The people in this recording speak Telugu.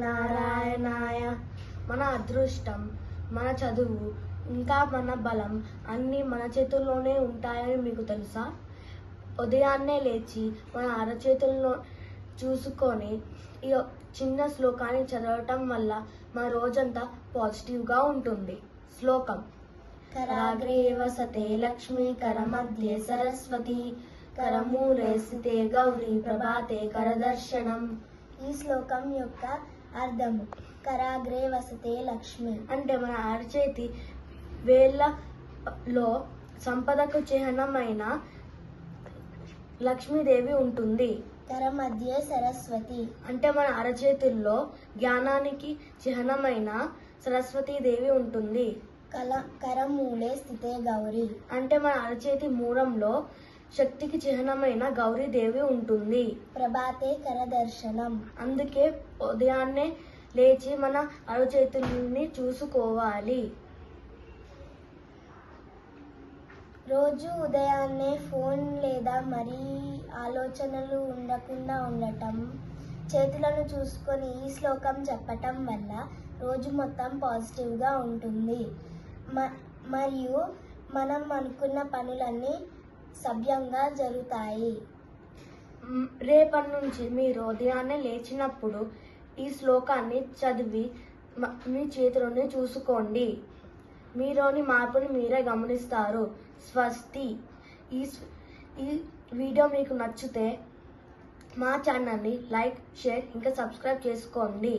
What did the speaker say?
నారాయణాయ. మన అదృష్టం, మన చదువు, ఇంకా మన బలం అన్నీ మన చేతుల్లోనే ఉంటాయని మీకు తెలుసా? ఉదయాన్నే లేచి మన అరచేతుల్లో చూసుకొని ఈ చిన్న శ్లోకాన్ని చదవటం వల్ల మన రోజంతా పాజిటివ్గా ఉంటుంది. శ్లోకం: కరాగ్రే వసతే లక్ష్మీ, కరమధ్యే సరస్వతి, కరమూలే స్థితే గౌరీ, ప్రభాతే కరదర్శనం. ఈ శ్లోకం యొక్క అర్థము: కరాగ్రే వసతే లక్ష్మి అంటే మన అరచేతి వేళ్ళలో సంపదకు చిహ్నమైన లక్ష్మీదేవి ఉంటుంది. కర మధ్య సరస్వతి అంటే మన అరచేతుల్లో జ్ఞానానికి చిహ్నమైన సరస్వతీదేవి ఉంటుంది. కరమూలే స్థితే గౌరీ అంటే మన అరచేతి మూలంలో శక్తికి చిహ్నమైన గౌరీదేవి ఉంటుంది. ప్రభాతే కరదర్శనం. అందుకే ఉదయాన్నే లేచి మన అరచేతుల్ని చూసుకోవాలి. రోజు ఉదయాన్నే ఫోన్ లేదా మరీ ఆలోచనలు ఉండకుండా ఉండటం, చేతులను చూసుకొని ఈ శ్లోకం చెప్పటం వల్ల రోజు మొత్తం పాజిటివ్గా ఉంటుంది. మరియు మనం అనుకున్న పనులన్నీ సవ్యంగా జరుగుతాయి. రేపటి నుంచి మీరు ఉదయాన్నే లేచినప్పుడు ఈ శ్లోకాన్ని చదివి మీ చేతులని చూసుకోండి. మీలోని మార్పుని మీరే గమనిస్తారు. స్వస్తి. ఈ వీడియో మీకు నచ్చితే మా ఛానల్ని లైక్, షేర్ ఇంకా సబ్స్క్రైబ్ చేసుకోండి.